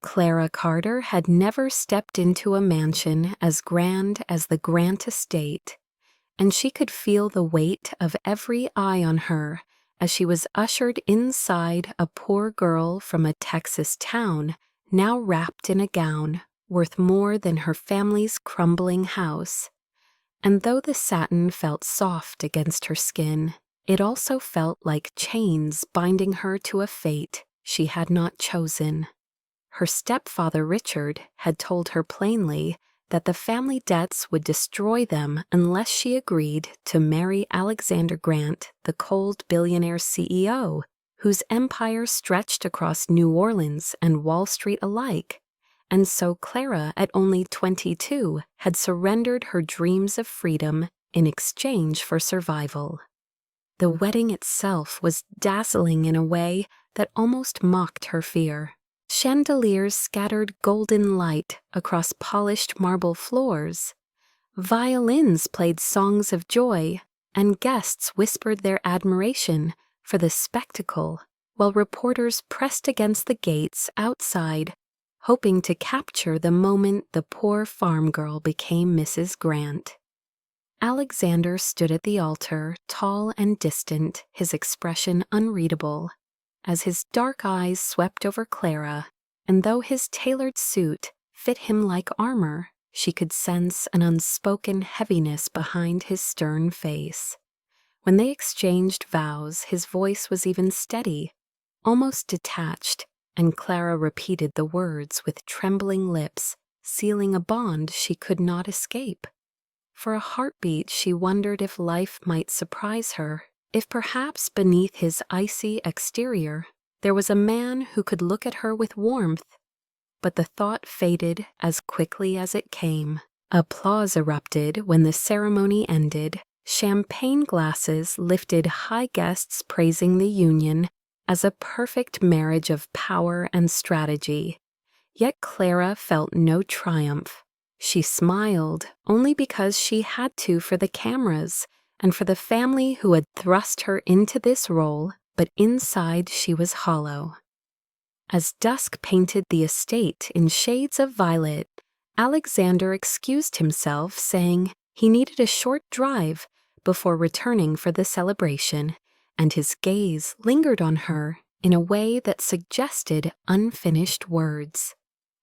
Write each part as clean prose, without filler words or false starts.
Clara Carter had never stepped into a mansion as grand as the Grant estate, and she could feel the weight of every eye on her as she was ushered inside a poor girl from a Texas town, now wrapped in a gown worth more than her family's crumbling house. And though the satin felt soft against her skin, it also felt like chains binding her to a fate she had not chosen. Her stepfather Richard had told her plainly that the family debts would destroy them unless she agreed to marry Alexander Grant, the cold billionaire CEO, whose empire stretched across New Orleans and Wall Street alike. And so Clara, at only 22, had surrendered her dreams of freedom in exchange for survival. The wedding itself was dazzling in a way that almost mocked her fear. Chandeliers scattered golden light across polished marble floors. Violins played songs of joy, and guests whispered their admiration for the spectacle, while reporters pressed against the gates outside, hoping to capture the moment the poor farm girl became Mrs. Grant. Alexander stood at the altar, tall and distant, his expression unreadable, as his dark eyes swept over Clara, and though his tailored suit fit him like armor, she could sense an unspoken heaviness behind his stern face. When they exchanged vows, his voice was even steady, almost detached, and Clara repeated the words with trembling lips, sealing a bond she could not escape. For a heartbeat, she wondered if life might surprise her, if perhaps beneath his icy exterior there was a man who could look at her with warmth. But the thought faded as quickly as it came. Applause erupted when the ceremony ended. Champagne glasses lifted high guests praising the union as a perfect marriage of power and strategy. Yet Clara felt no triumph. She smiled only because she had to for the cameras and for the family who had thrust her into this role, but inside she was hollow. As dusk painted the estate in shades of violet, Alexander excused himself, saying he needed a short drive before returning for the celebration, and his gaze lingered on her in a way that suggested unfinished words.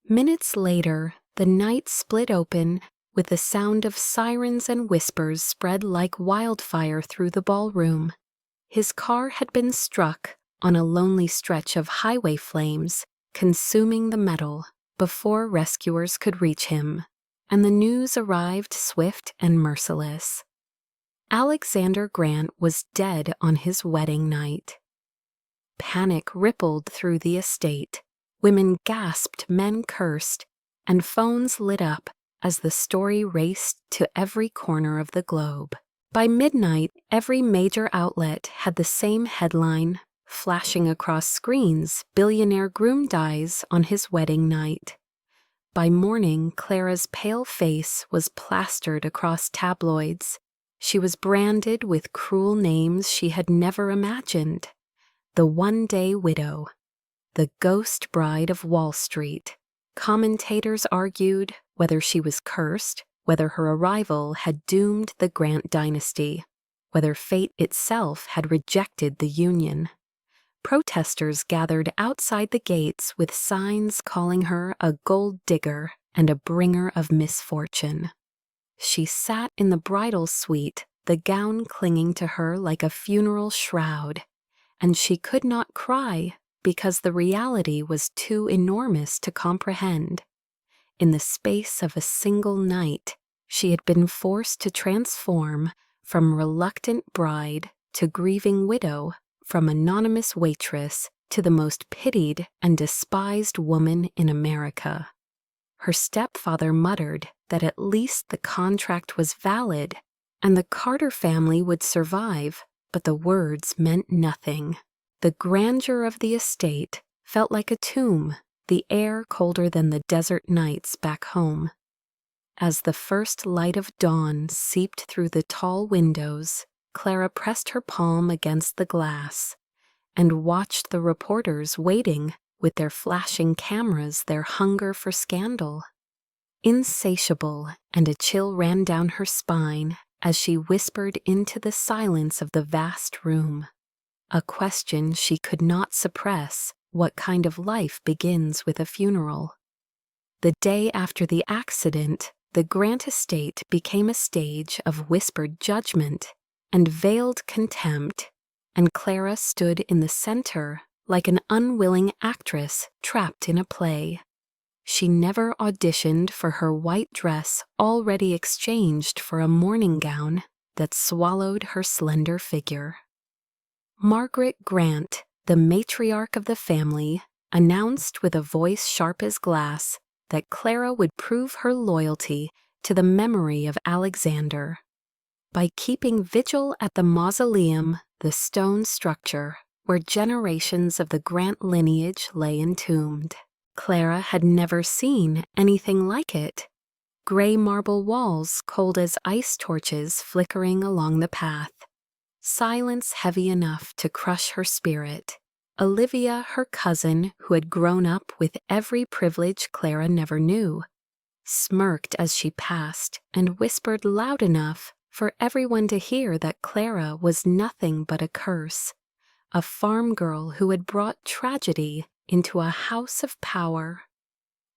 Minutes later, the night split open with the sound of sirens and whispers spread like wildfire through the ballroom. His car had been struck on a lonely stretch of highway flames, consuming the metal before rescuers could reach him, and the news arrived swift and merciless. Alexander Grant was dead on his wedding night. Panic rippled through the estate. Women gasped, men cursed, and phones lit up as the story raced to every corner of the globe. By midnight, every major outlet had the same headline, flashing across screens, "Billionaire groom dies on his wedding night." By morning, Clara's pale face was plastered across tabloids. She was branded with cruel names she had never imagined. The one-day widow, the ghost bride of Wall Street. Commentators argued whether she was cursed, whether her arrival had doomed the Grant dynasty, whether fate itself had rejected the union. Protesters gathered outside the gates with signs calling her a gold digger and a bringer of misfortune. She sat in the bridal suite, the gown clinging to her like a funeral shroud, and she could not cry because the reality was too enormous to comprehend. In the space of a single night, she had been forced to transform from reluctant bride to grieving widow, from anonymous waitress to the most pitied and despised woman in America. Her stepfather muttered that at least the contract was valid and the Carter family would survive, but the words meant nothing. The grandeur of the estate felt like a tomb, the air colder than the desert nights back home. As the first light of dawn seeped through the tall windows, Clara pressed her palm against the glass and watched the reporters waiting with their flashing cameras, their hunger for scandal. Insatiable, and a chill ran down her spine as she whispered into the silence of the vast room. A question she could not suppress: what kind of life begins with a funeral? The day after the accident, the Grant estate became a stage of whispered judgment and veiled contempt, and Clara stood in the center like an unwilling actress trapped in a play. She never auditioned for her white dress, already exchanged for a morning gown that swallowed her slender figure. Margaret Grant, the matriarch of the family, announced with a voice sharp as glass that Clara would prove her loyalty to the memory of Alexander by keeping vigil at the mausoleum, the stone structure where generations of the Grant lineage lay entombed. Clara had never seen anything like it. Gray marble walls, cold as ice torches flickering along the path. Silence heavy enough to crush her spirit. Olivia, her cousin, who had grown up with every privilege Clara never knew, smirked as she passed and whispered loud enough for everyone to hear that Clara was nothing but a curse, a farm girl who had brought tragedy into a house of power.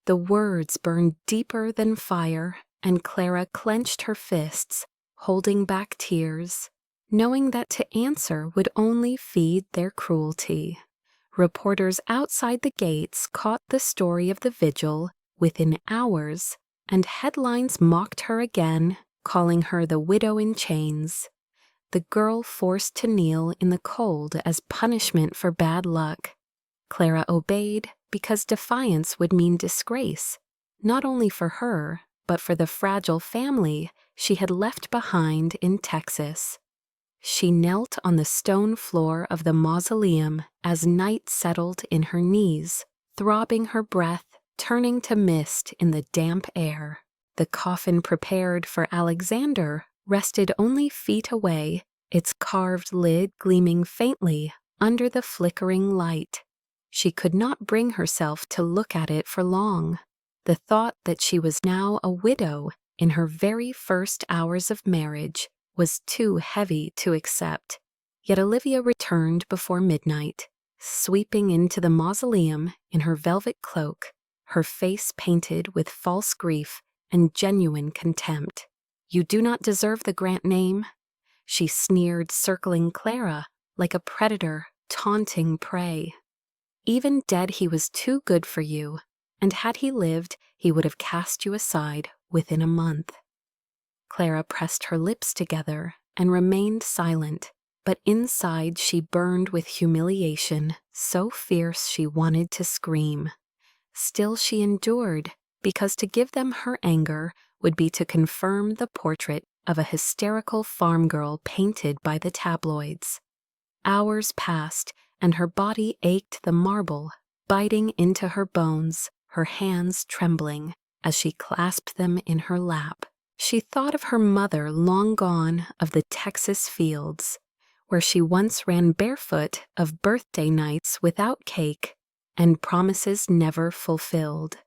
The words burned deeper than fire, and Clara clenched her fists, holding back tears, knowing that to answer would only feed their cruelty. Reporters outside the gates caught the story of the vigil within hours, and headlines mocked her again, calling her the widow in chains, the girl forced to kneel in the cold as punishment for bad luck. Clara obeyed because defiance would mean disgrace, not only for her, but for the fragile family she had left behind in Texas. She knelt on the stone floor of the mausoleum as night settled in her knees, throbbing her breath, turning to mist in the damp air. The coffin prepared for Alexander rested only feet away, its carved lid gleaming faintly under the flickering light. She could not bring herself to look at it for long. The thought that she was now a widow in her very first hours of marriage was too heavy to accept. Yet Olivia returned before midnight, sweeping into the mausoleum in her velvet cloak, her face painted with false grief and genuine contempt. "You do not deserve the Grant name," she sneered, circling Clara like a predator taunting prey. "Even dead he was too good for you, and had he lived, he would have cast you aside within a month." Clara pressed her lips together and remained silent, but inside she burned with humiliation, so fierce she wanted to scream. Still she endured, because to give them her anger would be to confirm the portrait of a hysterical farm girl painted by the tabloids. Hours passed, and her body ached the marble, biting into her bones, her hands trembling as she clasped them in her lap. She thought of her mother long gone, of the Texas fields, where she once ran barefoot, of birthday nights without cake, and promises never fulfilled.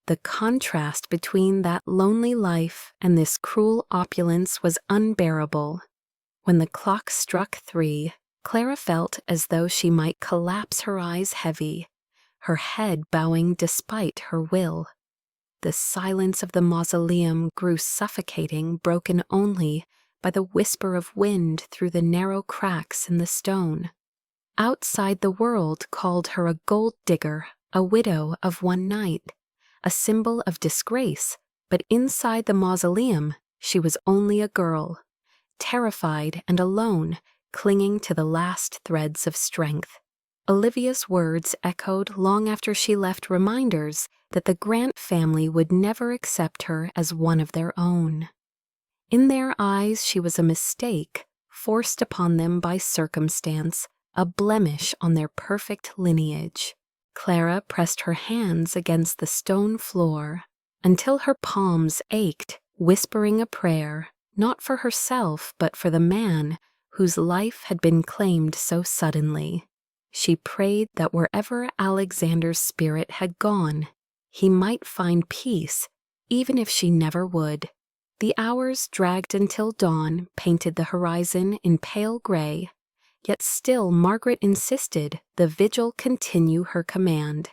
The contrast between that lonely life and this cruel opulence was unbearable. When the clock struck 3, Clara felt as though she might collapse, her eyes heavy, her head bowing despite her will. The silence of the mausoleum grew suffocating, broken only by the whisper of wind through the narrow cracks in the stone. Outside, the world called her a gold digger, a widow of one night, a symbol of disgrace, but inside the mausoleum she was only a girl, terrified and alone, clinging to the last threads of strength. Olivia's words echoed long after she left, reminders that the Grant family would never accept her as one of their own. In their eyes she was a mistake, forced upon them by circumstance, a blemish on their perfect lineage. Clara pressed her hands against the stone floor until her palms ached, whispering a prayer, not for herself but for the man whose life had been claimed so suddenly. She prayed that wherever Alexander's spirit had gone, he might find peace, even if she never would. The hours dragged until dawn painted the horizon in pale gray, yet still Margaret insisted the vigil continue her command,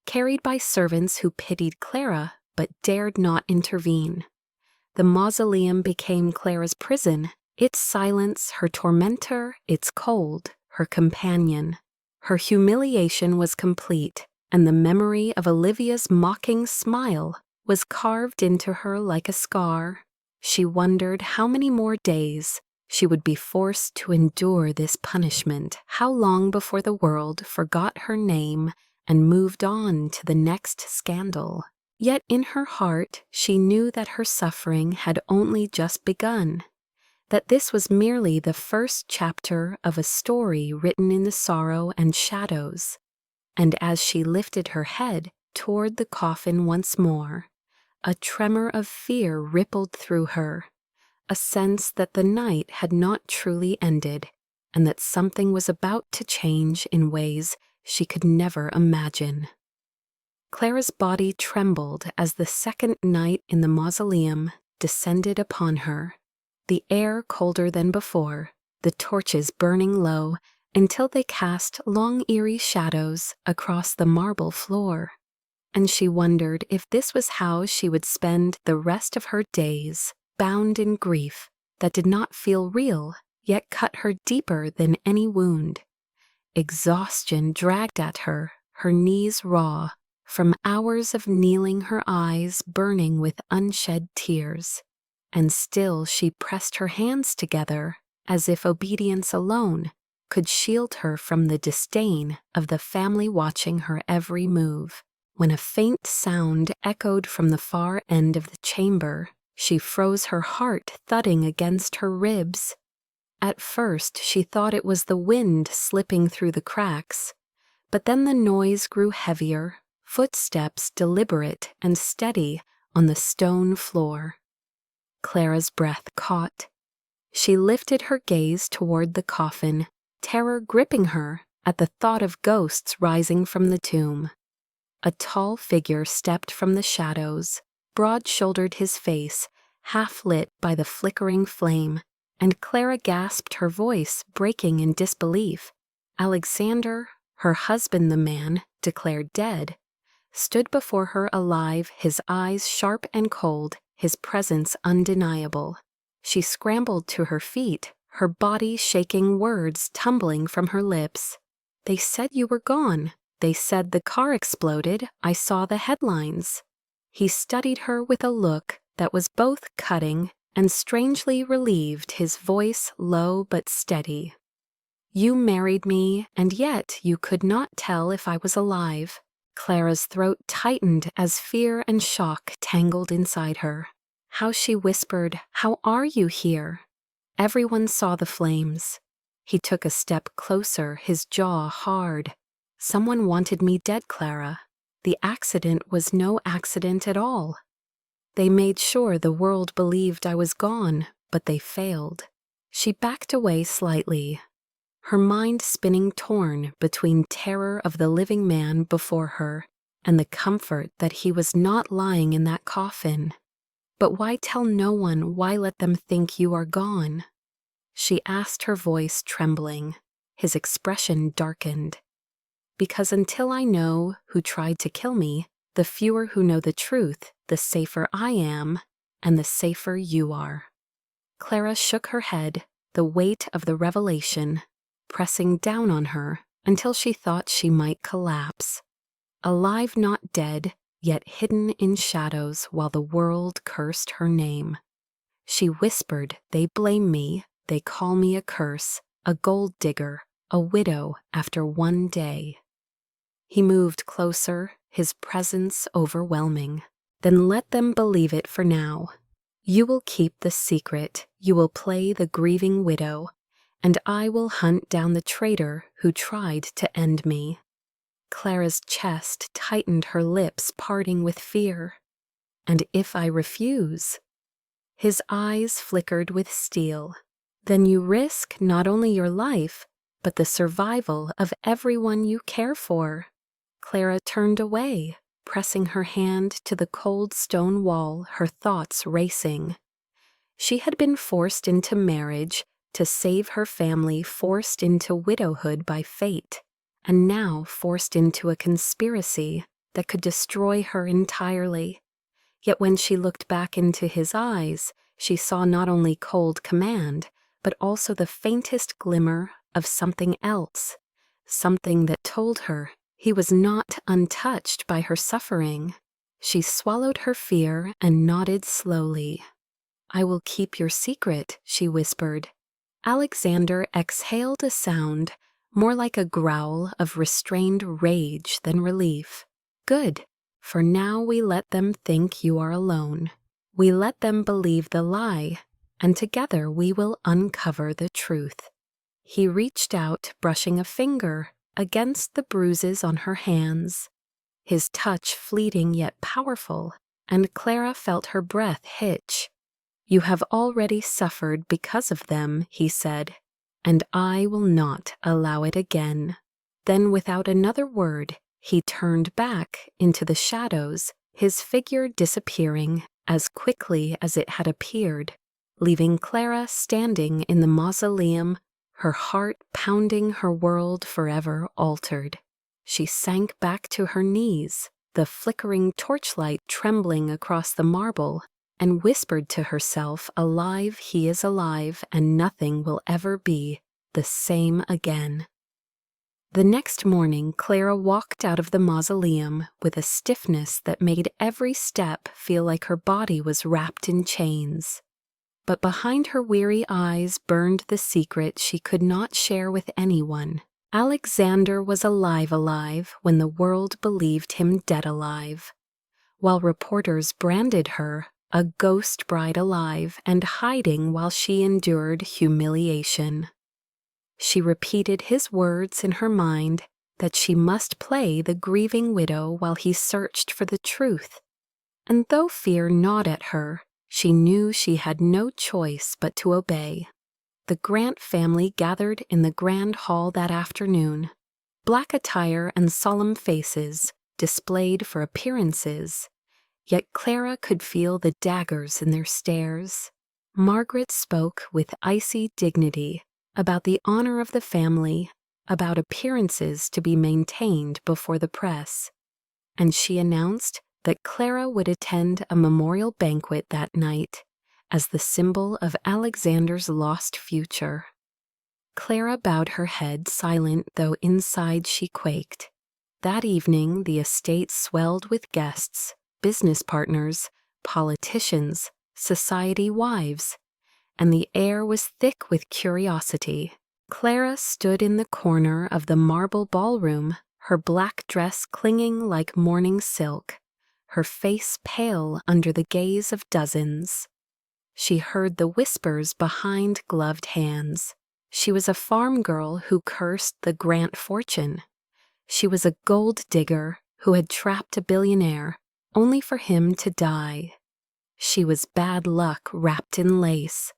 carried by servants who pitied Clara but dared not intervene. The mausoleum became Clara's prison, its silence her tormentor, its cold her companion. Her humiliation was complete, and the memory of Olivia's mocking smile was carved into her like a scar. She wondered how many more days she would be forced to endure this punishment, how long before the world forgot her name and moved on to the next scandal. Yet in her heart she knew that her suffering had only just begun, that this was merely the first chapter of a story written in the sorrow and shadows. And as she lifted her head toward the coffin once more, a tremor of fear rippled through her, a sense that the night had not truly ended, and that something was about to change in ways she could never imagine. Clara's body trembled as the second night in the mausoleum descended upon her, the air colder than before, the torches burning low until they cast long eerie shadows across the marble floor. And she wondered if this was how she would spend the rest of her days, bound in grief that did not feel real, yet cut her deeper than any wound. Exhaustion dragged at her, her knees raw, from hours of kneeling, her eyes burning with unshed tears. And still she pressed her hands together, as if obedience alone could shield her from the disdain of the family watching her every move. When a faint sound echoed from the far end of the chamber, she froze, her heart thudding against her ribs. At first she thought it was the wind slipping through the cracks, but then the noise grew heavier, footsteps deliberate and steady on the stone floor. Clara's breath caught. She lifted her gaze toward the coffin, terror gripping her at the thought of ghosts rising from the tomb. A tall figure stepped from the shadows, broad-shouldered, his face half lit by the flickering flame, and Clara gasped, her voice breaking in disbelief. Alexander, her husband, the man declared dead, stood before her alive, his eyes sharp and cold, his presence undeniable. She scrambled to her feet, her body shaking, words tumbling from her lips. "They said you were gone. They said the car exploded. I saw the headlines." He studied her with a look that was both cutting and strangely relieved, his voice low but steady. "You married me, and yet you could not tell if I was alive." Clara's throat tightened as fear and shock tangled inside her. How she whispered, "How are you here?" Everyone saw the flames. He took a step closer, his jaw hard. "Someone wanted me dead, Clara. The accident was no accident at all. They made sure the world believed I was gone, but they failed." She backed away slightly, her mind spinning, torn between terror of the living man before her and the comfort that he was not lying in that coffin. "But why tell no one? Why let them think you are gone?" She asked, her voice trembling. His expression darkened. "Because until I know who tried to kill me, the fewer who know the truth, the safer I am, and the safer you are." Clara shook her head, the weight of the revelation pressing down on her until she thought she might collapse. Alive, not dead, yet hidden in shadows while the world cursed her name. She whispered, "They blame me, they call me a curse, a gold digger, a widow after one day." He moved closer, his presence overwhelming. "Then let them believe it for now. You will keep the secret, you will play the grieving widow, and I will hunt down the traitor who tried to end me." Clara's chest tightened, her lips parting with fear. "And if I refuse?" His eyes flickered with steel. "Then you risk not only your life, but the survival of everyone you care for. Clara turned away, pressing her hand to the cold stone wall, her thoughts racing. She had been forced into marriage to save her family, forced into widowhood by fate, and now forced into a conspiracy that could destroy her entirely. Yet when she looked back into his eyes, she saw not only cold command, but also the faintest glimmer of something else, something that told her he was not untouched by her suffering. She swallowed her fear and nodded slowly. "I will keep your secret," she whispered. Alexander exhaled a sound more like a growl of restrained rage than relief. "Good, for now we let them think you are alone. We let them believe the lie, and together we will uncover the truth." He reached out, brushing a finger against the bruises on her hands, his touch fleeting yet powerful, and Clara felt her breath hitch. "You have already suffered because of them," he said, "and I will not allow it again." Then, without another word, he turned back into the shadows, his figure disappearing as quickly as it had appeared, leaving Clara standing in the mausoleum, her heart pounding, her world forever altered. She sank back to her knees, the flickering torchlight trembling across the marble, and whispered to herself, "Alive, he is alive, and nothing will ever be the same again." The next morning, Clara walked out of the mausoleum with a stiffness that made every step feel like her body was wrapped in chains. But behind her weary eyes burned the secret she could not share with anyone. Alexander was alive when the world believed him dead alive, while reporters branded her a ghost bride alive and hiding while she endured humiliation. She repeated his words in her mind that she must play the grieving widow while he searched for the truth. And though fear gnawed at her, she knew she had no choice but to obey. The Grant family gathered in the grand hall that afternoon. Black attire and solemn faces, displayed for appearances, yet Clara could feel the daggers in their stares. Margaret spoke with icy dignity about the honor of the family, about appearances to be maintained before the press, and she announced that Clara would attend a memorial banquet that night as the symbol of Alexander's lost future. Clara bowed her head, silent though inside she quaked. That evening the estate swelled with guests, business partners, politicians, society wives, and the air was thick with curiosity. Clara stood in the corner of the marble ballroom, her black dress clinging like morning silk, her face pale under the gaze of dozens. She heard the whispers behind gloved hands. She was a farm girl who cursed the Grant fortune. She was a gold digger who had trapped a billionaire only for him to die. She was bad luck wrapped in lace.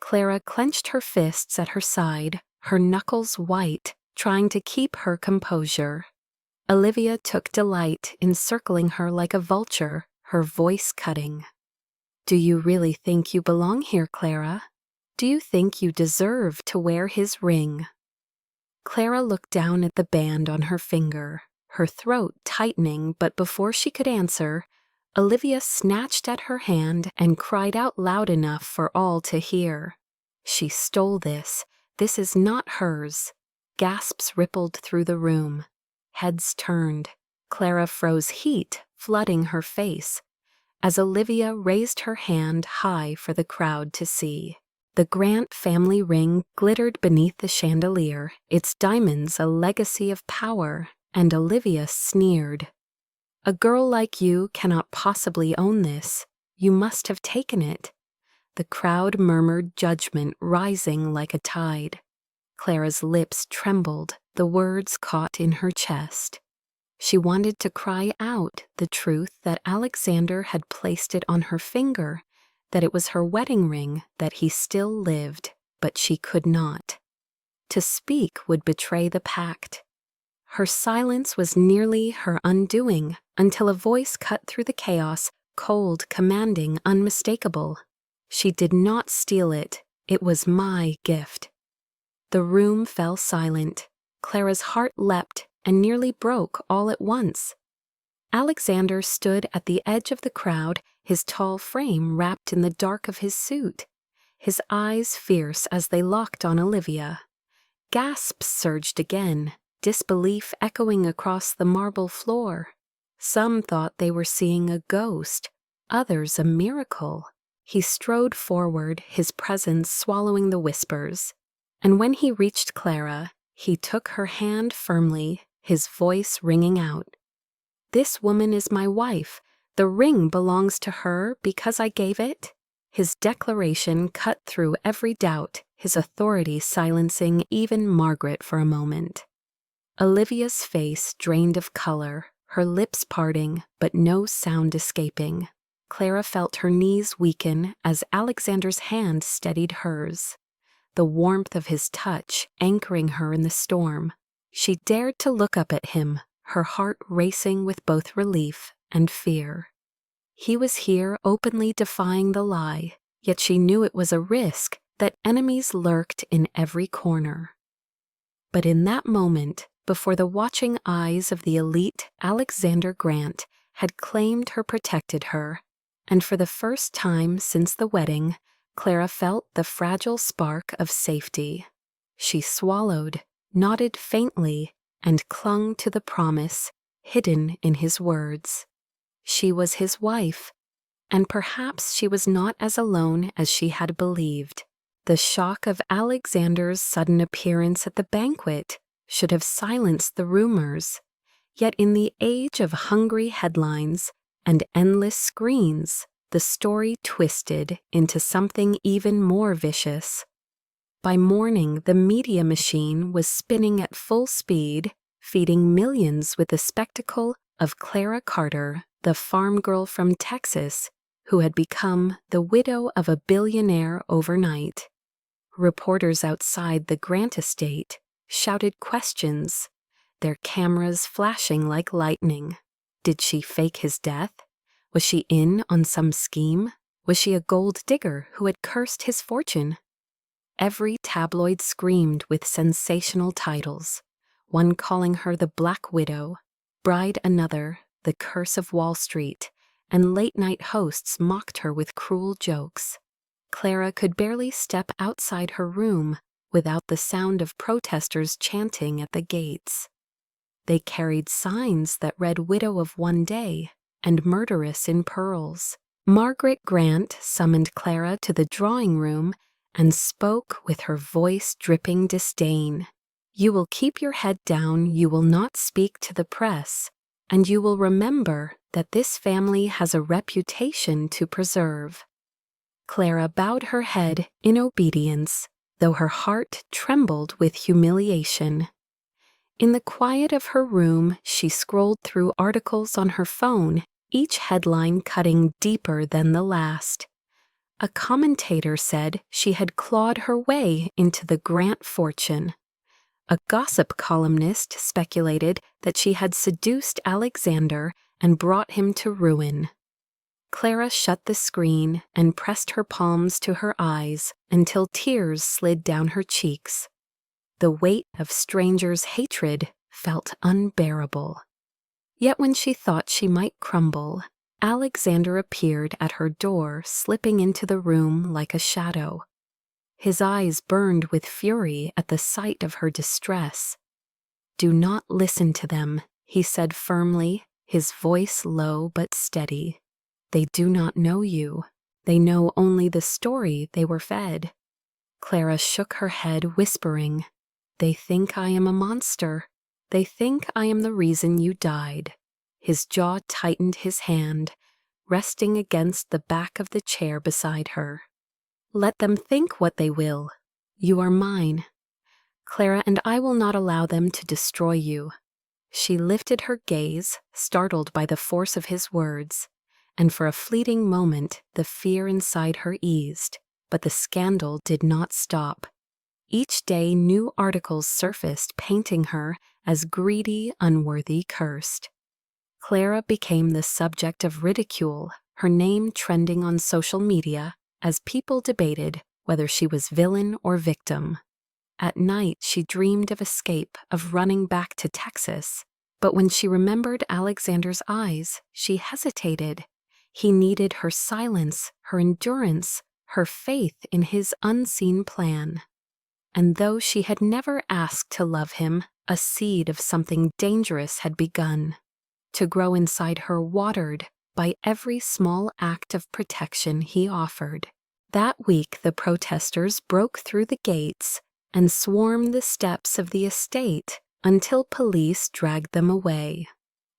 Clara clenched her fists at her side, her knuckles white, trying to keep her composure. Olivia took delight in circling her like a vulture, her voice cutting. "Do you really think you belong here, Clara? Do you think you deserve to wear his ring?" Clara looked down at the band on her finger, her throat tightening, but before she could answer, Olivia snatched at her hand and cried out loud enough for all to hear. "She stole this. This is not hers." Gasps rippled through the room. Heads turned. Clara froze, heat flooding her face, as Olivia raised her hand high for the crowd to see. The Grant family ring glittered beneath the chandelier, its diamonds a legacy of power, and Olivia sneered. "A girl like you cannot possibly own this. You must have taken it." The crowd murmured judgment, rising like a tide. Clara's lips trembled, the words caught in her chest. She wanted to cry out the truth that Alexander had placed it on her finger, that it was her wedding ring, that he still lived, but she could not. To speak would betray the pact. Her silence was nearly her undoing until a voice cut through the chaos, cold, commanding, unmistakable. She did not steal it. It was my gift. The room fell silent. Clara's heart leapt and nearly broke all at once. Alexander stood at the edge of the crowd, his tall frame wrapped in the dark of his suit, his eyes fierce as they locked on Olivia. Gasps surged again, disbelief echoing across the marble floor. Some thought they were seeing a ghost, others a miracle. He strode forward, his presence swallowing the whispers. And when he reached Clara, he took her hand firmly, his voice ringing out. "This woman is my wife. The ring belongs to her because I gave it." His declaration cut through every doubt, his authority silencing even Margaret for a moment. Olivia's face drained of color, her lips parting, but no sound escaping. Clara felt her knees weaken as Alexander's hand steadied hers, the warmth of his touch anchoring her in the storm. She dared to look up at him, her heart racing with both relief and fear. He was here openly defying the lie, yet she knew it was a risk, that enemies lurked in every corner. But in that moment, before the watching eyes of the elite, Alexander Grant had claimed her, protected her, and for the first time since the wedding, Clara felt the fragile spark of safety. She swallowed, nodded faintly, and clung to the promise hidden in his words. She was his wife, and perhaps she was not as alone as she had believed. The shock of Alexander's sudden appearance at the banquet should have silenced the rumors, yet in the age of hungry headlines and endless screens, the story twisted into something even more vicious. By morning, the media machine was spinning at full speed, feeding millions with the spectacle of Clara Carter, the farm girl from Texas, who had become the widow of a billionaire overnight. Reporters outside the Grant estate shouted questions, their cameras flashing like lightning. Did she fake his death? Was she in on some scheme? Was she a gold digger who had cursed his fortune? Every tabloid screamed with sensational titles, one calling her the Black Widow, Bride another, the Curse of Wall Street, and late-night hosts mocked her with cruel jokes. Clara could barely step outside her room without the sound of protesters chanting at the gates. They carried signs that read "Widow of One Day" and "Murderess in Pearls." Margaret Grant summoned Clara to the drawing room and spoke with her voice dripping disdain. "You will keep your head down, you will not speak to the press, and you will remember that this family has a reputation to preserve." Clara bowed her head in obedience, though her heart trembled with humiliation. In the quiet of her room, she scrolled through articles on her phone, each headline cutting deeper than the last. A commentator said she had clawed her way into the Grant fortune. A gossip columnist speculated that she had seduced Alexander and brought him to ruin. Clara shut the screen and pressed her palms to her eyes until tears slid down her cheeks. The weight of strangers' hatred felt unbearable. Yet when she thought she might crumble, Alexander appeared at her door, slipping into the room like a shadow. His eyes burned with fury at the sight of her distress. "Do not listen to them," he said firmly, his voice low but steady. "They do not know you. They know only the story they were fed." Clara shook her head, whispering, "They think I am a monster. They think I am the reason you died." His jaw tightened, his hand resting against the back of the chair beside her. "Let them think what they will. You are mine, Clara, and I will not allow them to destroy you." She lifted her gaze, startled by the force of his words, and for a fleeting moment the fear inside her eased, but the scandal did not stop. Each day new articles surfaced painting her as greedy, unworthy, cursed. Clara became the subject of ridicule, her name trending on social media as people debated whether she was villain or victim. At night she dreamed of escape, of running back to Texas, but when she remembered Alexander's eyes, she hesitated. He needed her silence, her endurance, her faith in his unseen plan. And though she had never asked to love him, a seed of something dangerous had begun to grow inside her, watered by every small act of protection he offered. That week the protesters broke through the gates and swarmed the steps of the estate until police dragged them away.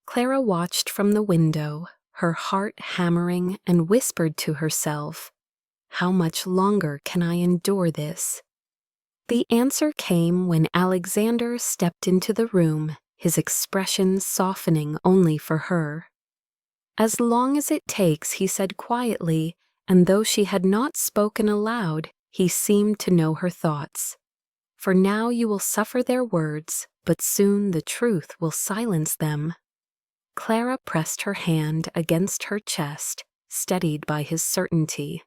Clara watched from the window, her heart hammering, and whispered to herself, "How much longer can I endure this?" The answer came when Alexander stepped into the room, his expression softening only for her. "As long as it takes," he said quietly, and though she had not spoken aloud, he seemed to know her thoughts. "For now you will suffer their words, but soon the truth will silence them." Clara pressed her hand against her chest, steadied by his certainty.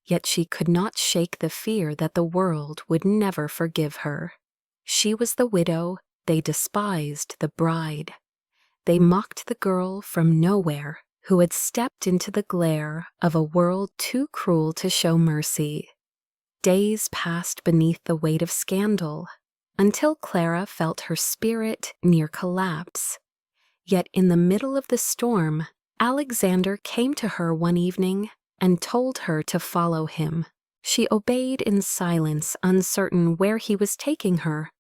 Yet she could not shake the fear that the world would never forgive her. She was the widow, they despised the bride. They mocked the girl from nowhere who had stepped into the glare of a world too cruel to show mercy. Days passed beneath the weight of scandal, until Clara felt her spirit near collapse. Yet in the middle of the storm, Alexander came to her one evening and told her to follow him. She obeyed in silence, uncertain where he was taking her,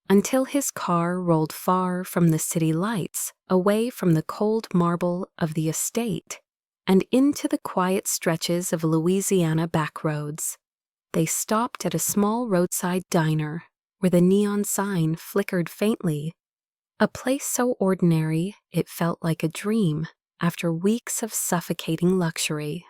until his car rolled far from the city lights, away from the cold marble of the estate, and into the quiet stretches of Louisiana backroads. They stopped at a small roadside diner, where the neon sign flickered faintly, a place so ordinary it felt like a dream after weeks of suffocating luxury.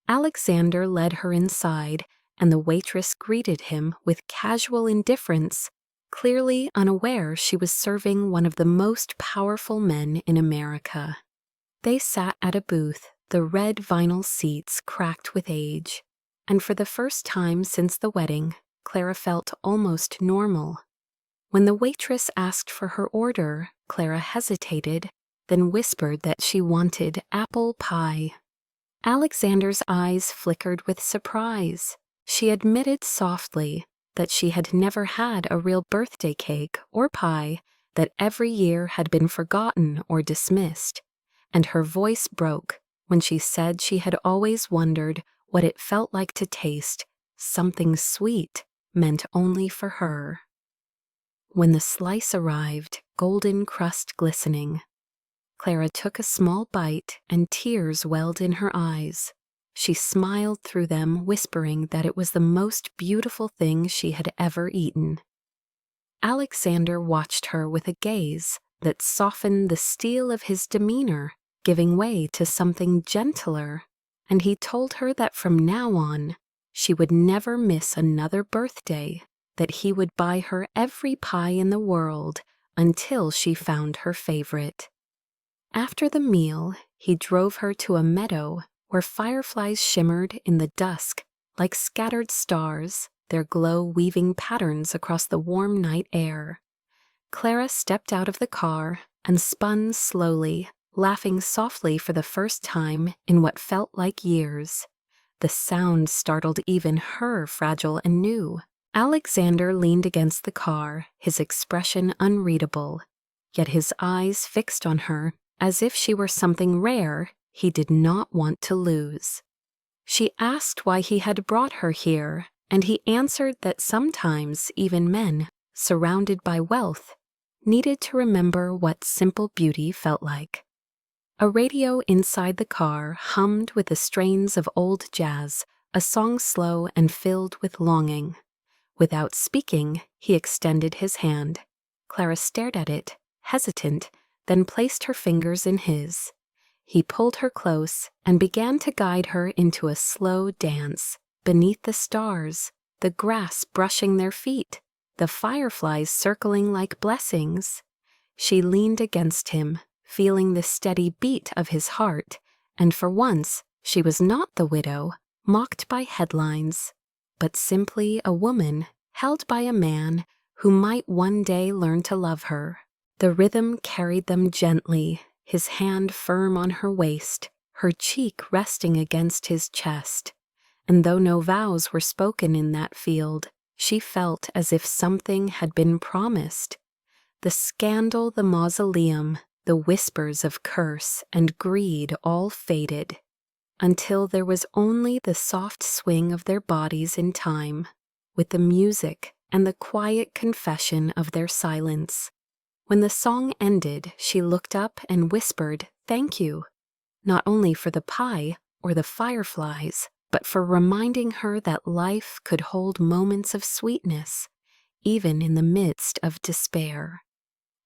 Alexander led her inside, and the waitress greeted him with casual indifference, clearly unaware she was serving one of the most powerful men in America. They sat at a booth, the red vinyl seats cracked with age, and for the first time since the wedding, Clara felt almost normal. When the waitress asked for her order, Clara hesitated, then whispered that she wanted apple pie. Alexander's eyes flickered with surprise. She admitted softly that she had never had a real birthday cake or pie, that every year had been forgotten or dismissed, and her voice broke when she said she had always wondered what it felt like to taste something sweet meant only for her. When the slice arrived, golden crust glistening, Clara took a small bite and tears welled in her eyes. She smiled through them, whispering that it was the most beautiful thing she had ever eaten. Alexander watched her with a gaze that softened the steel of his demeanor, giving way to something gentler, and he told her that from now on she would never miss another birthday, that he would buy her every pie in the world until she found her favorite. After the meal, he drove her to a meadow where fireflies shimmered in the dusk like scattered stars, their glow weaving patterns across the warm night air. Clara stepped out of the car and spun slowly, laughing softly for the first time in what felt like years. The sound startled even her, fragile and new. Alexander leaned against the car, his expression unreadable, yet his eyes fixed on her as if she were something rare he did not want to lose. She asked why he had brought her here, and he answered that sometimes even men, surrounded by wealth, needed to remember what simple beauty felt like. A radio inside the car hummed with the strains of old jazz, a song slow and filled with longing. Without speaking, he extended his hand. Clara stared at it, hesitant, then placed her fingers in his. He pulled her close and began to guide her into a slow dance beneath the stars, the grass brushing their feet, the fireflies circling like blessings. She leaned against him, feeling the steady beat of his heart, and for once she was not the widow, mocked by headlines, but simply a woman held by a man who might one day learn to love her. The rhythm carried them gently, his hand firm on her waist, her cheek resting against his chest. And though no vows were spoken in that field, she felt as if something had been promised. The scandal, the mausoleum, the whispers of curse and greed all faded, until there was only the soft swing of their bodies in time, with the music and the quiet confession of their silence. When the song ended, she looked up and whispered, "Thank you," not only for the pie or the fireflies, but for reminding her that life could hold moments of sweetness, even in the midst of despair.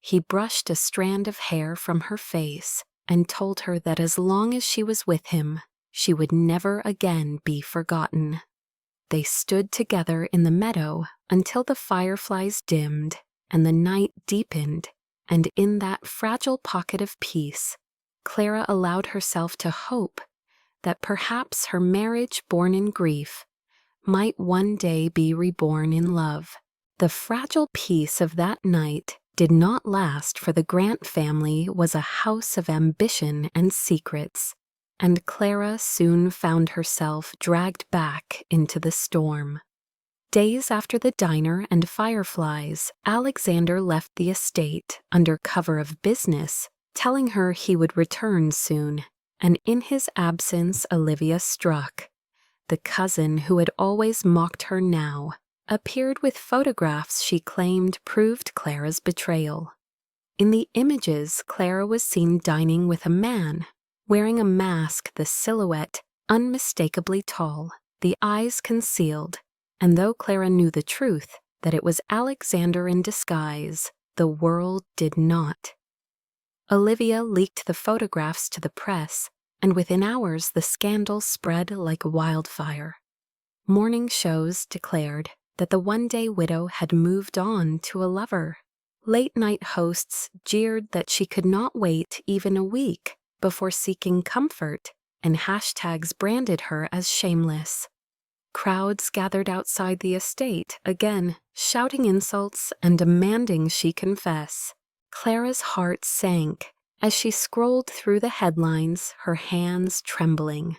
He brushed a strand of hair from her face and told her that as long as she was with him, she would never again be forgotten. They stood together in the meadow until the fireflies dimmed and the night deepened, and in that fragile pocket of peace, Clara allowed herself to hope that perhaps her marriage born in grief might one day be reborn in love. The fragile peace of that night did not last, for the Grant family was a house of ambition and secrets, and Clara soon found herself dragged back into the storm. Days after the diner and fireflies, Alexander left the estate under cover of business, telling her he would return soon, and in his absence Olivia struck. The cousin who had always mocked her now appeared with photographs she claimed proved Clara's betrayal. In the images, Clara was seen dining with a man, wearing a mask, the silhouette unmistakably tall, the eyes concealed, and though Clara knew the truth, that it was Alexander in disguise, the world did not. Olivia leaked the photographs to the press, and within hours the scandal spread like wildfire. Morning shows declared that the one-day widow had moved on to a lover. Late-night hosts jeered that she could not wait even a week before seeking comfort, and hashtags branded her as shameless. Crowds gathered outside the estate, again shouting insults and demanding she confess. Clara's heart sank as she scrolled through the headlines, her hands trembling.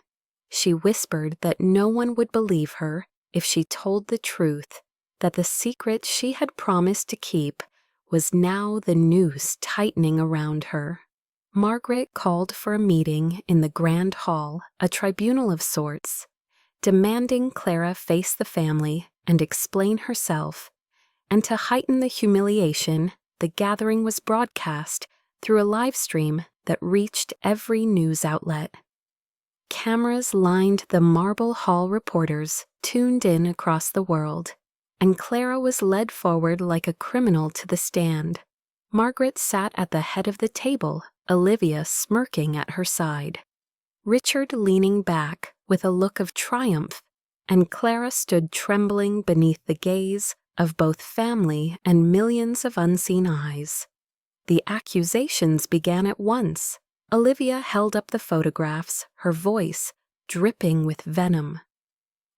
She whispered that no one would believe her if she told the truth, that the secret she had promised to keep was now the noose tightening around her. Margaret called for a meeting in the Grand Hall, a tribunal of sorts, demanding Clara face the family and explain herself, and to heighten the humiliation, the gathering was broadcast through a live stream that reached every news outlet. Cameras lined the Marble Hall, reporters tuned in across the world, and Clara was led forward like a criminal to the stand. Margaret sat at the head of the table, Olivia smirking at her side, Richard leaning back with a look of triumph, and Clara stood trembling beneath the gaze of both family and millions of unseen eyes. The accusations began at once. Olivia held up the photographs, her voice dripping with venom.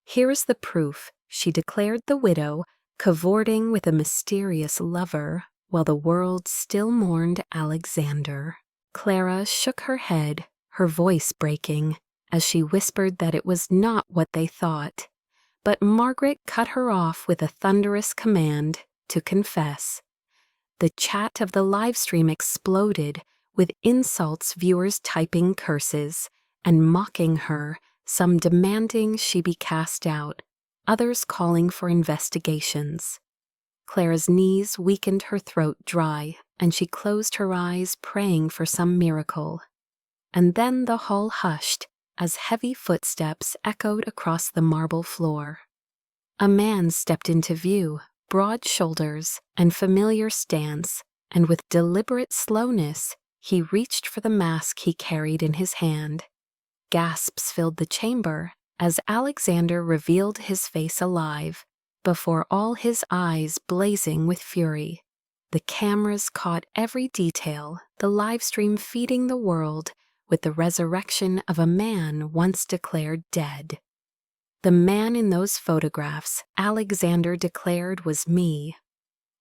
"Here is the proof," she declared the widow, cavorting with a mysterious lover, while the world still mourned Alexander. Clara shook her head, her voice breaking, as she whispered that it was not what they thought. But Margaret cut her off with a thunderous command to confess. The chat of the live stream exploded, with insults, viewers typing curses and mocking her, some demanding she be cast out, others calling for investigations. Clara's knees weakened, her throat dry, and she closed her eyes, praying for some miracle. And then the hall hushed as heavy footsteps echoed across the marble floor. A man stepped into view, broad shoulders and familiar stance, and with deliberate slowness, he reached for the mask he carried in his hand. Gasps filled the chamber as Alexander revealed his face alive, before all his eyes blazing with fury. The cameras caught every detail, the live stream feeding the world with the resurrection of a man once declared dead. The man in those photographs, Alexander declared, was me.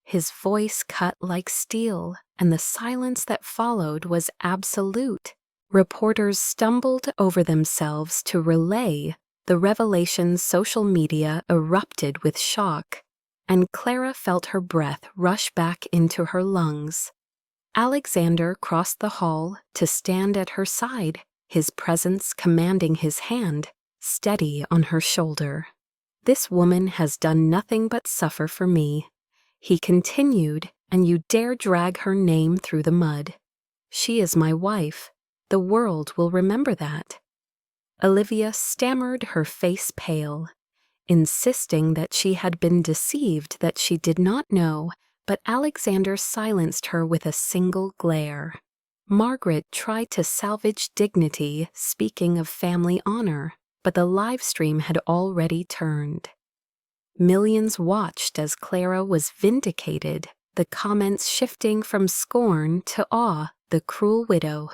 His voice cut like steel, and the silence that followed was absolute. Reporters stumbled over themselves to relay the revelation. Social media erupted with shock, and Clara felt her breath rush back into her lungs. Alexander crossed the hall to stand at her side, his presence commanding his hand, steady on her shoulder. "This woman has done nothing but suffer for me," he continued, "and you dare drag her name through the mud. She is my wife. The world will remember that." Olivia stammered, her face pale, insisting that she had been deceived, that she did not know, but Alexander silenced her with a single glare. Margaret tried to salvage dignity, speaking of family honor, but the live stream had already turned. Millions watched as Clara was vindicated, the comments shifting from scorn to awe. The cruel widow,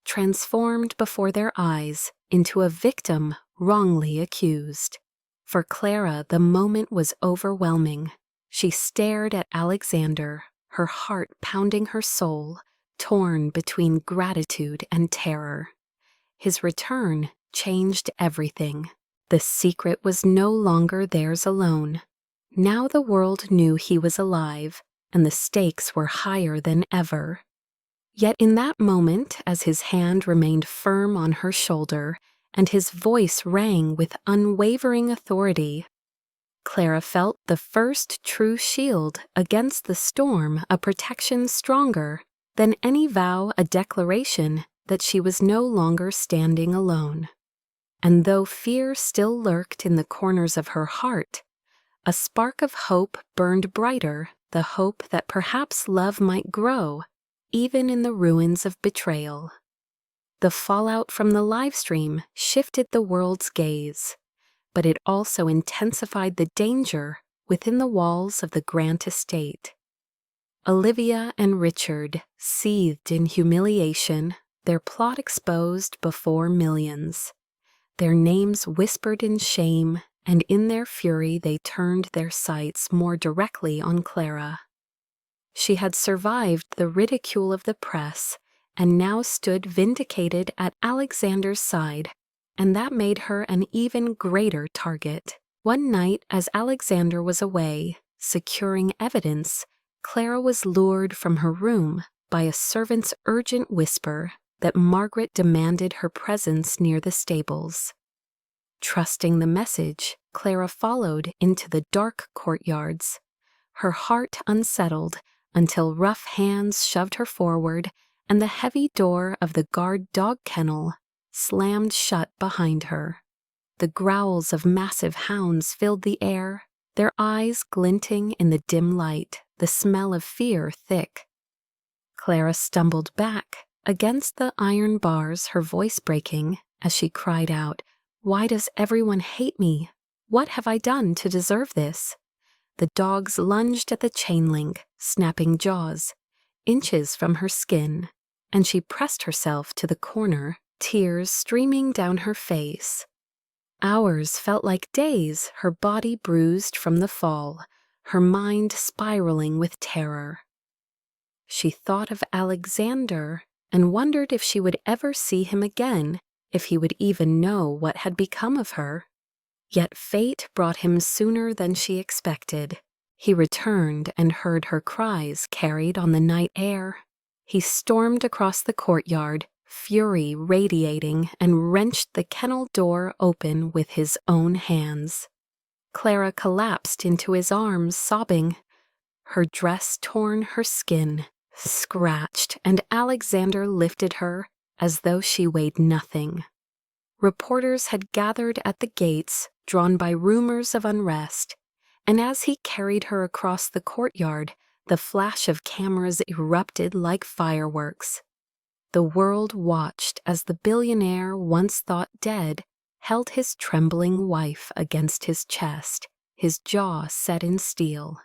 transformed before their eyes into a victim wrongly accused. For Clara, the moment was overwhelming. She stared at Alexander, her heart pounding her soul, torn between gratitude and terror. His return changed everything. The secret was no longer theirs alone. Now the world knew he was alive, and the stakes were higher than ever. Yet in that moment, as his hand remained firm on her shoulder and his voice rang with unwavering authority, Clara felt the first true shield against the storm, a protection stronger than any vow, a declaration that she was no longer standing alone. And though fear still lurked in the corners of her heart, a spark of hope burned brighter, the hope that perhaps love might grow, even in the ruins of betrayal. The fallout from the livestream shifted the world's gaze, but it also intensified the danger within the walls of the Grant estate. Olivia and Richard seethed in humiliation, their plot exposed before millions. Their names whispered in shame, and in their fury they turned their sights more directly on Clara. She had survived the ridicule of the press and now stood vindicated at Alexander's side, and that made her an even greater target. One night, as Alexander was away, securing evidence, Clara was lured from her room by a servant's urgent whisper that Margaret demanded her presence near the stables. Trusting the message, Clara followed into the dark courtyards, her heart unsettled until rough hands shoved her forward and the heavy door of the guard dog kennel slammed shut behind her. The growls of massive hounds filled the air, their eyes glinting in the dim light, the smell of fear thick. Clara stumbled back against the iron bars, her voice breaking as she cried out, "Why does everyone hate me? What have I done to deserve this?" The dogs lunged at the chain link, snapping jaws, inches from her skin, and she pressed herself to the corner, tears streaming down her face. Hours felt like days, her body bruised from the fall, her mind spiraling with terror. She thought of Alexander and wondered if she would ever see him again, if he would even know what had become of her. Yet fate brought him sooner than she expected. He returned and heard her cries carried on the night air. He stormed across the courtyard, fury radiating, and wrenched the kennel door open with his own hands. Clara collapsed into his arms, sobbing. Her dress torn, her skin scratched, and Alexander lifted her as though she weighed nothing. Reporters had gathered at the gates, drawn by rumors of unrest, and as he carried her across the courtyard, the flash of cameras erupted like fireworks. The world watched as the billionaire, once thought dead, held his trembling wife against his chest, his jaw set in steel.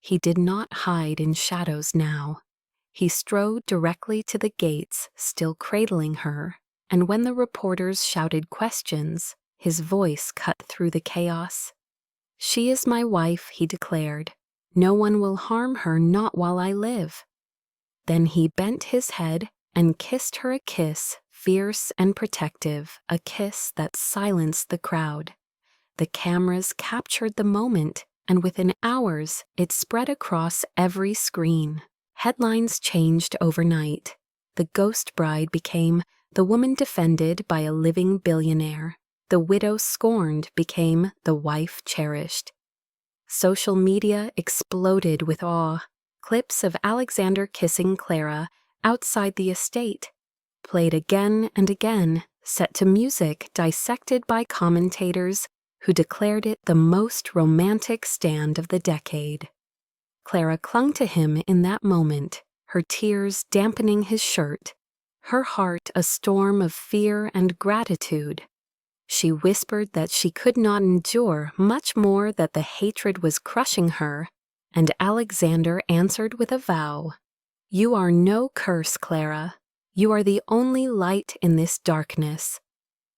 He did not hide in shadows now. He strode directly to the gates, still cradling her, and when the reporters shouted questions, his voice cut through the chaos. "She is my wife," he declared. "No one will harm her, not while I live." Then he bent his head and kissed her a kiss, fierce and protective, a kiss that silenced the crowd. The cameras captured the moment, and within hours it spread across every screen. Headlines changed overnight. The ghost bride became the woman defended by a living billionaire. The widow scorned became the wife cherished. Social media exploded with awe. Clips of Alexander kissing Clara outside the estate, played again and again, set to music dissected by commentators who declared it the most romantic stand of the decade. Clara clung to him in that moment, her tears dampening his shirt, her heart a storm of fear and gratitude. She whispered that she could not endure much more, that the hatred was crushing her, and Alexander answered with a vow. "You are no curse, Clara. You are the only light in this darkness."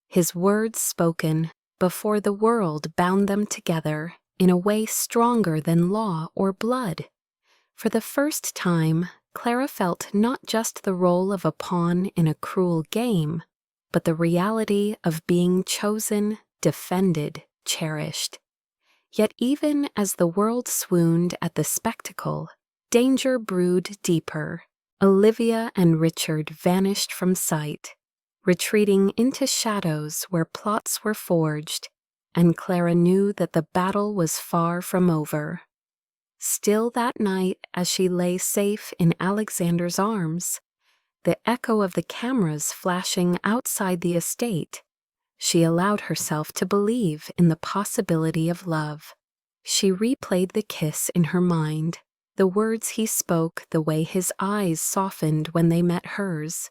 His words spoken before the world bound them together in a way stronger than law or blood. For the first time, Clara felt not just the role of a pawn in a cruel game, but the reality of being chosen, defended, cherished. Yet even as the world swooned at the spectacle, danger brewed deeper. Olivia and Richard vanished from sight, retreating into shadows where plots were forged, and Clara knew that the battle was far from over. Still that night, as she lay safe in Alexander's arms, the echo of the cameras flashing outside the estate, she allowed herself to believe in the possibility of love. She replayed the kiss in her mind, the words he spoke, the way his eyes softened when they met hers,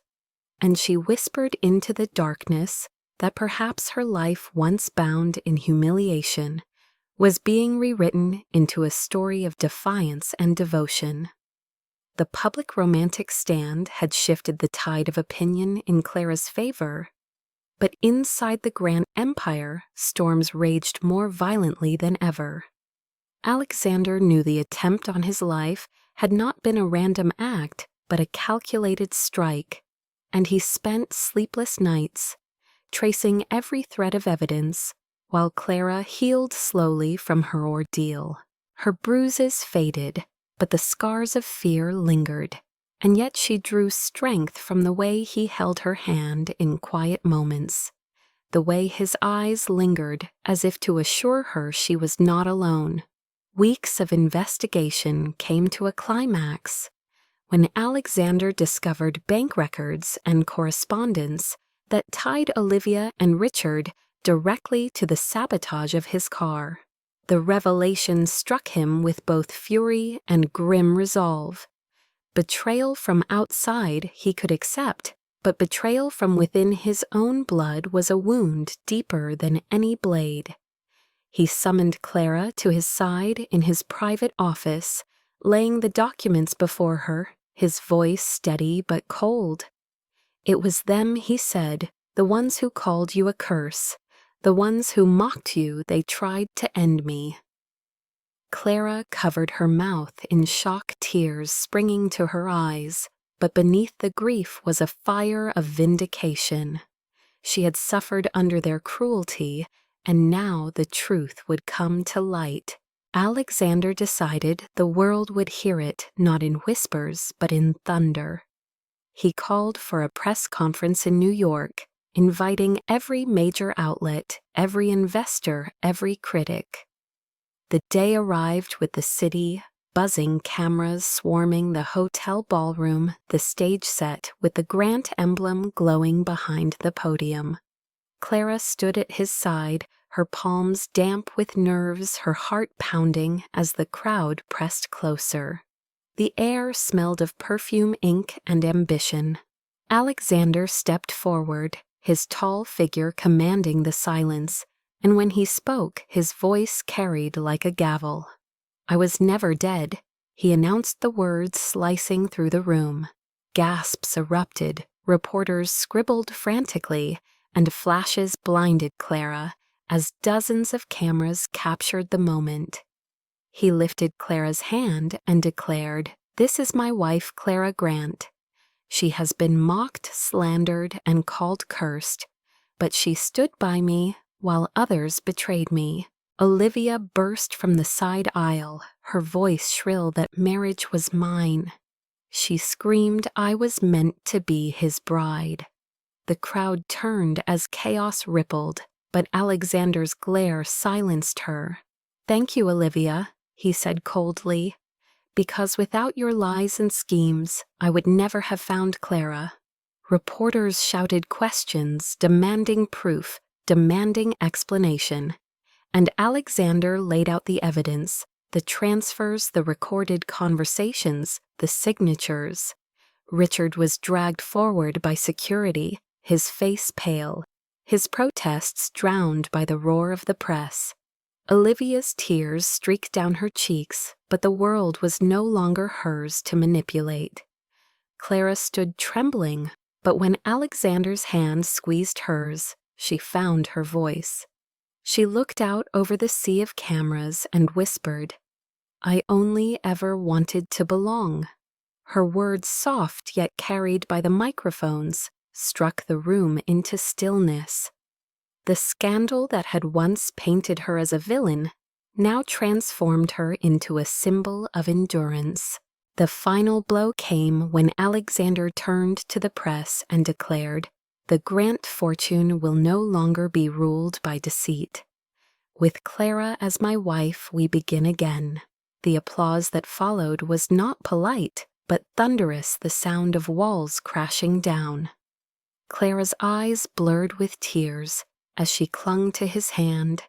and she whispered into the darkness that perhaps her life, once bound in humiliation, was being rewritten into a story of defiance and devotion. The public romantic stand had shifted the tide of opinion in Clara's favor, but inside the grand empire, storms raged more violently than ever. Alexander knew the attempt on his life had not been a random act, but a calculated strike, and he spent sleepless nights, tracing every thread of evidence, while Clara healed slowly from her ordeal. Her bruises faded, but the scars of fear lingered, and yet she drew strength from the way he held her hand in quiet moments, the way his eyes lingered as if to assure her she was not alone. Weeks of investigation came to a climax when Alexander discovered bank records and correspondence that tied Olivia and Richard directly to the sabotage of his car. The revelation struck him with both fury and grim resolve. Betrayal from outside he could accept, but betrayal from within his own blood was a wound deeper than any blade. He summoned Clara to his side in his private office, laying the documents before her, his voice steady but cold. "It was them," he said, "the ones who called you a curse, the ones who mocked you. They tried to end me." Clara covered her mouth in shock, tears springing to her eyes, but beneath the grief was a fire of vindication. She had suffered under their cruelty, and now the truth would come to light. Alexander decided the world would hear it not in whispers but in thunder. He called for a press conference in New York, inviting every major outlet, every investor, every critic. The day arrived with the city, buzzing cameras swarming the hotel ballroom, the stage set with the Grant emblem glowing behind the podium. Clara stood at his side, her palms damp with nerves, her heart pounding as the crowd pressed closer. The air smelled of perfume, ink, and ambition. Alexander stepped forward, his tall figure commanding the silence, and when he spoke, his voice carried like a gavel. "I was never dead," he announced, the words slicing through the room. Gasps erupted, reporters scribbled frantically, and flashes blinded Clara as dozens of cameras captured the moment. He lifted Clara's hand and declared, "This is my wife, Clara Grant. She has been mocked, slandered, and called cursed, but she stood by me while others betrayed me." Olivia burst from the side aisle, her voice shrill that marriage was mine. She screamed I was meant to be his bride. The crowd turned as chaos rippled, but Alexander's glare silenced her. "Thank you, Olivia," he said coldly, "because without your lies and schemes, I would never have found Clara." Reporters shouted questions, demanding proof, demanding explanation. And Alexander laid out the evidence, the transfers, the recorded conversations, the signatures. Richard was dragged forward by security, his face pale, his protests drowned by the roar of the press. Olivia's tears streaked down her cheeks, but the world was no longer hers to manipulate. Clara stood trembling, but when Alexander's hand squeezed hers, she found her voice. She looked out over the sea of cameras and whispered, "I only ever wanted to belong." Her words, soft yet carried by the microphones, struck the room into stillness. The scandal that had once painted her as a villain now transformed her into a symbol of endurance. The final blow came when Alexander turned to the press and declared, "The Grant fortune will no longer be ruled by deceit. With Clara as my wife, we begin again." The applause that followed was not polite, but thunderous, the sound of walls crashing down. Clara's eyes blurred with tears as she clung to his hand,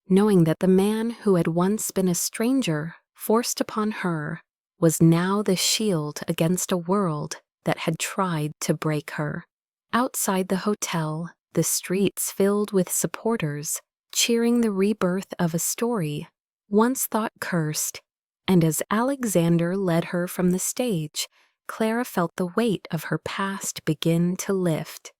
knowing that the man who had once been a stranger, forced upon her, was now the shield against a world that had tried to break her. Outside the hotel, the streets filled with supporters, cheering the rebirth of a story once thought cursed, and as Alexander led her from the stage, Clara felt the weight of her past begin to lift.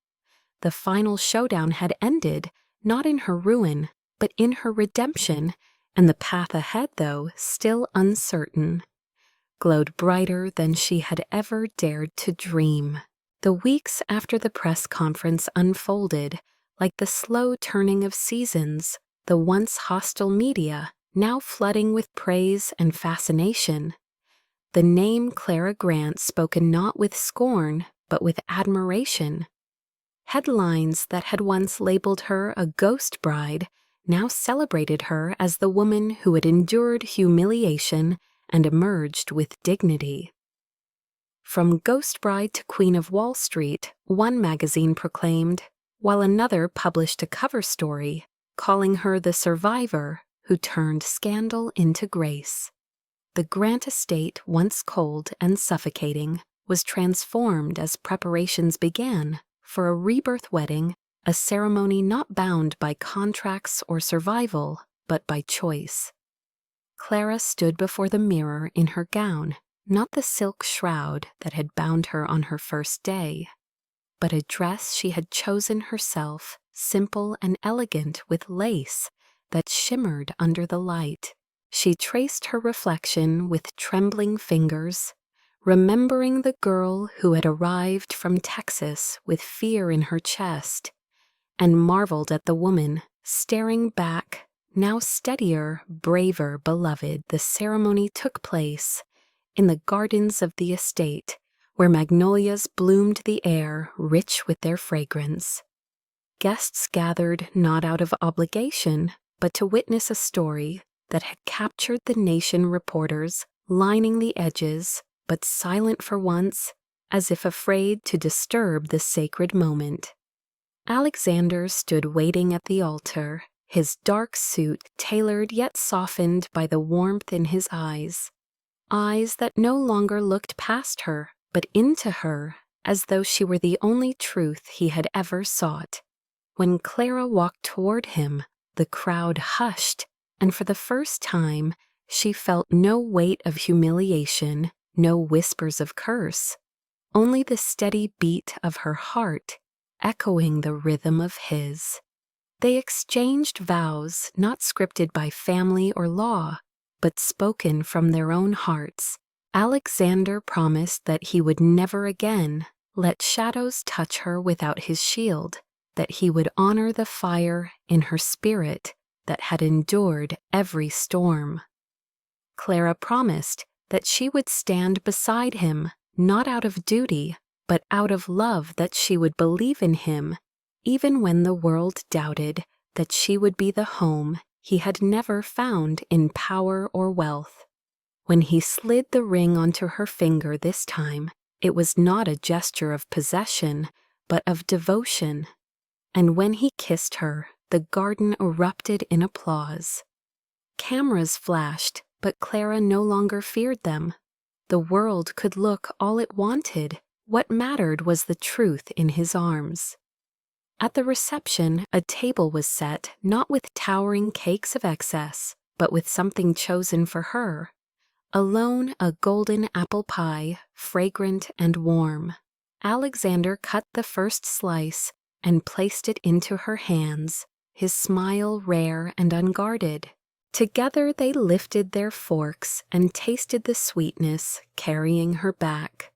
The final showdown had ended, not in her ruin, but in her redemption, and the path ahead, though still uncertain, glowed brighter than she had ever dared to dream. The weeks after the press conference unfolded, like the slow turning of seasons, the once hostile media now flooding with praise and fascination. The name Clara Grant spoken not with scorn, but with admiration. Headlines that had once labeled her a ghost bride now celebrated her as the woman who had endured humiliation and emerged with dignity. From Ghost Bride to Queen of Wall Street, one magazine proclaimed, while another published a cover story calling her the survivor who turned scandal into grace. The Grant estate, once cold and suffocating, was transformed as preparations began for a rebirth wedding, a ceremony not bound by contracts or survival, but by choice. Clara stood before the mirror in her gown, not the silk shroud that had bound her on her first day, but a dress she had chosen herself, simple and elegant with lace that shimmered under the light. She traced her reflection with trembling fingers, remembering the girl who had arrived from Texas with fear in her chest, and marveled at the woman, staring back, now steadier, braver, beloved. The ceremony took place in the gardens of the estate, where magnolias bloomed the air, rich with their fragrance. Guests gathered not out of obligation, but to witness a story that had captured the nation. Reporters lining the edges, but silent for once, as if afraid to disturb the sacred moment. Alexander stood waiting at the altar, his dark suit tailored yet softened by the warmth in his eyes that no longer looked past her, but into her, as though she were the only truth he had ever sought. When Clara walked toward him, The crowd hushed, and for the first time, she felt no weight of humiliation, no whispers of curse, only the steady beat of her heart, echoing the rhythm of his. They exchanged vows not scripted by family or law, but spoken from their own hearts. Alexander promised that he would never again let shadows touch her without his shield, that he would honor the fire in her spirit that had endured every storm. Clara promised that she would stand beside him, not out of duty, but out of love, that she would believe in him, even when the world doubted, that she would be the home he had never found in power or wealth. When he slid the ring onto her finger this time, it was not a gesture of possession, but of devotion. And when he kissed her, the garden erupted in applause. Cameras flashed, but Clara no longer feared them. The world could look all it wanted. What mattered was the truth in his arms. At the reception, a table was set, not with towering cakes of excess, but with something chosen for her. Alone, a golden apple pie, fragrant and warm. Alexander cut the first slice and placed it into her hands, his smile rare and unguarded. Together they lifted their forks and tasted the sweetness, carrying her back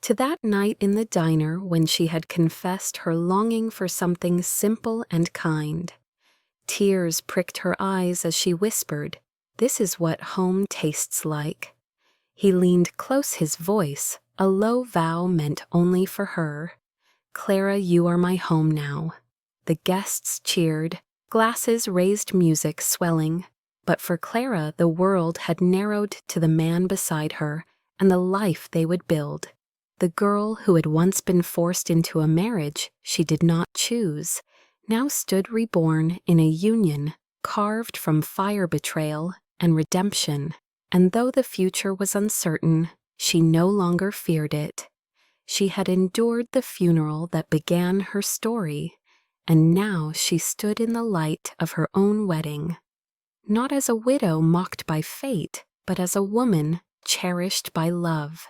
to that night in the diner when she had confessed her longing for something simple and kind. Tears pricked her eyes as she whispered, "This is what home tastes like." He leaned close, his voice, a low vow meant only for her. "Clara, you are my home now." The guests cheered, glasses raised, music swelling. But for Clara, the world had narrowed to the man beside her and the life they would build. The girl who had once been forced into a marriage she did not choose, now stood reborn in a union carved from fire, betrayal, and redemption. And though the future was uncertain, she no longer feared it. She had endured the funeral that began her story, and now she stood in the light of her own wedding. Not as a widow mocked by fate, but as a woman cherished by love.